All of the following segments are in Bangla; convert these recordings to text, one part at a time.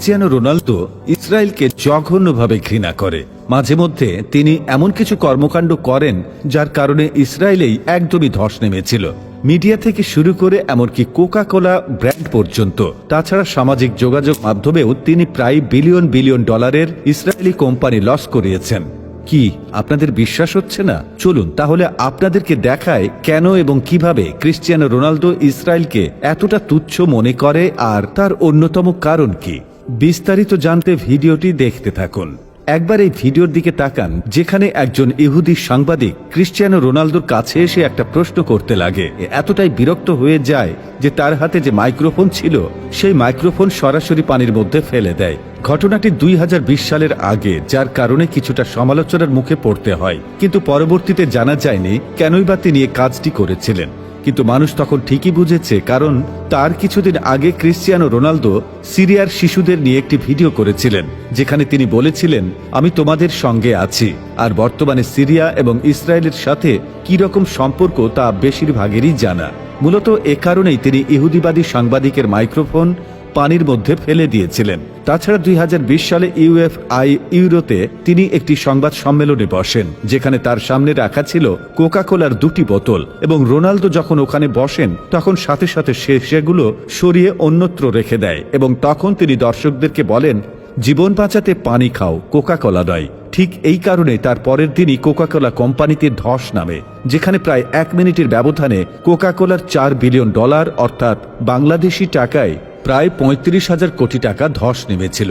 ক্রিশ্চিয়ানো রোনালদো ইসরায়েলকে জঘন্যভাবে ঘৃণা করে। মাঝে মধ্যে তিনি এমন কিছু কর্মকাণ্ড করেন যার কারণে ইসরায়েলেই একদমই ধস নেমেছিল। মিডিয়া থেকে শুরু করে এমনকি কোকা কোলা ব্র্যান্ড পর্যন্ত, তাছাড়া সামাজিক যোগাযোগ মাধ্যমেও তিনি প্রায় বিলিয়ন বিলিয়ন ডলারের ইসরায়েলি কোম্পানি লস করিয়েছেন। কি আপনাদের বিশ্বাস হচ্ছে না? চলুন তাহলে আপনাদেরকে দেখায় কেন এবং কিভাবে ক্রিশ্চিয়ানো রোনালদো ইসরায়েলকে এতটা তুচ্ছ মনে করে আর তার অন্যতম কারণ কি। বিস্তারিত জানতে ভিডিওটি দেখতে থাকুন। একবার এই ভিডিওর দিকে তাকান, যেখানে একজন ইহুদি সাংবাদিক ক্রিশ্চিয়ানো রোনালদোর কাছে এসে একটা প্রশ্ন করতে লাগে। এতটাই বিরক্ত হয়ে যায় যে তার হাতে যে মাইক্রোফোন ছিল সেই মাইক্রোফোন সরাসরি পানির মধ্যে ফেলে দেয়। ঘটনাটি 2020 সালের আগে, যার কারণে কিছুটা সমালোচনার মুখে পড়তে হয়, কিন্তু পরবর্তীতে জানা যায়নি কেনই বা তিনি এই কাজটি করেছিলেন। কিন্তু মানুষ তখন ঠিকই বুঝেছে, কারণ তার কিছুদিন আগে ক্রিশ্চিয়ানো রোনালদো সিরিয়ার শিশুদের নিয়ে একটি ভিডিও করেছিলেন, যেখানে তিনি বলেছিলেন, আমি তোমাদের সঙ্গে আছি। আর বর্তমানে সিরিয়া এবং ইসরায়েলের সাথে কি রকম সম্পর্ক তা বেশিরভাগেরই জানা। মূলত এ কারণেই তিনি ইহুদিবাদী সাংবাদিকের মাইক্রোফোন পানির মধ্যে ফেলে দিয়েছিলেন। তাছাড়া 2020 সালে ইউএফআই ইউরোতে তিনি একটি সংবাদ সম্মেলনে বসেন, যেখানে তার সামনে রাখা ছিল কোকা কোলার 2টি বোতল, এবং রোনালদো যখন ওখানে বসেন তখন সাথে সাথে সেগুলো সরিয়ে অন্যত্র রেখে দেয়, এবং তখন তিনি দর্শকদেরকে বলেন, জীবন বাঁচাতে পানি খাও, কোকা কোলা নয়। ঠিক এই কারণে তার পরের দিনই কোকা কোলা কোম্পানিতে ধস নামে, যেখানে প্রায় 1 মিনিটের ব্যবধানে কোকা কোলার $4 বিলিয়ন, অর্থাৎ বাংলাদেশি টাকায় প্রায় 35,000 কোটি টাকা ধস নেমেছিল।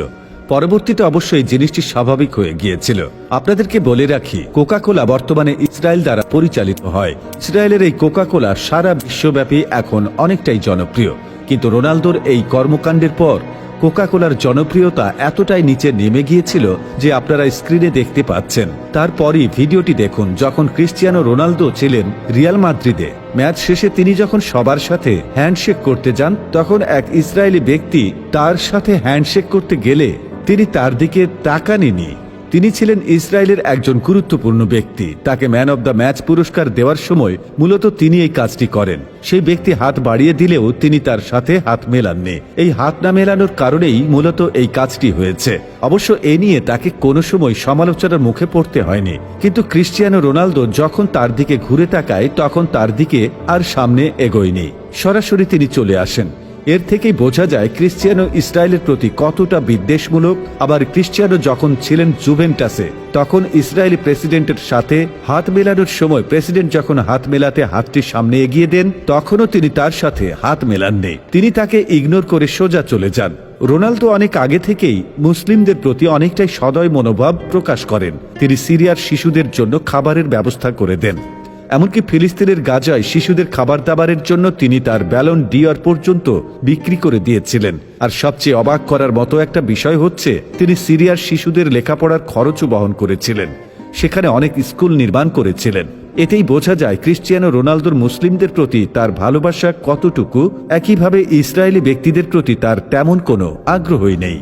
পরবর্তীতে অবশ্যই জিনিসটি স্বাভাবিক হয়ে গিয়েছিল। আপনাদেরকে বলে রাখি, কোকা কোলা বর্তমানে ইসরায়েল দ্বারা পরিচালিত হয়। ইসরায়েলের এই কোকা কোলা সারা বিশ্বব্যাপী এখন অনেকটাই জনপ্রিয়, কিন্তু রোনালদোর এই কর্মকাণ্ডের পর কোকা কোলার জনপ্রিয়তা এতটাই নিচে নেমে গিয়েছিল যে আপনারা স্ক্রিনে দেখতে পাচ্ছেন। তারপরই ভিডিওটি দেখুন, যখন ক্রিশ্চিয়ানো রোনালদো ছিলেন রিয়াল মাদ্রিদে। ম্যাচ শেষে তিনি যখন সবার সাথে হ্যান্ডশেক করতে যান, তখন এক ইসরায়েলি ব্যক্তি তার সাথে হ্যান্ডশেক করতে গেলে তিনি তার দিকে তাকাননি। তিনি ছিলেন ইসরায়েলের একজন গুরুত্বপূর্ণ ব্যক্তি। তাকে ম্যান অব দ্য ম্যাচ পুরস্কার দেওয়ার সময় মূলত তিনি এই কাজটি করেন। সেই ব্যক্তি হাত বাড়িয়ে দিলেও তিনি তার সাথে হাত মেলাননি। এই হাত না মেলানোর কারণেই মূলত এই কাজটি হয়েছে। অবশ্য এ নিয়ে তাকে কোনো সময় সমালোচনার মুখে পড়তে হয়নি, কিন্তু ক্রিশ্চিয়ানো রোনালদো যখন তার দিকে ঘুরে তাকায় তখন তার দিকে আর সামনে এগোয়নি, সরাসরি তিনি চলে আসেন। এর থেকেই বোঝা যায় ক্রিশ্চিয়ানো ইসরায়েলের প্রতি কতটা বিদ্বেষমূলক। আবার ক্রিশ্চিয়ানো যখন ছিলেন জুভেন্টাসে, তখন ইসরায়েলি প্রেসিডেন্টের সাথে হাত মেলানোর সময় প্রেসিডেন্ট যখন হাত মেলাতে হাতটি সামনে এগিয়ে দেন, তখনও তিনি তার সাথে হাত মেলাননি। তিনি তাকে ইগনোর করে সোজা চলে যান। রোনালদো অনেক আগে থেকেই মুসলিমদের প্রতি অনেকটাই সদয় মনোভাব প্রকাশ করেন। তিনি সিরিয়ার শিশুদের জন্য খাবারের ব্যবস্থা করে দেন। এমনকি ফিলিস্তিনের গাজায় শিশুদের খাবার দাবারের জন্য তিনি তার ব্যালন ডি'র পর্যন্ত বিক্রি করে দিয়েছিলেন। আর সবচেয়ে অবাক করার মতো একটা বিষয় হচ্ছে, তিনি সিরিয়ার শিশুদের লেখাপড়ার খরচও বহন করেছিলেন, সেখানে অনেক স্কুল নির্মাণ করেছিলেন। এতেই বোঝা যায় ক্রিশ্চিয়ানো রোনালদোর মুসলিমদের প্রতি তার ভালোবাসা কতটুকু। একইভাবে ইসরায়েলি ব্যক্তিদের প্রতি তার তেমন কোনো আগ্রহই নেই।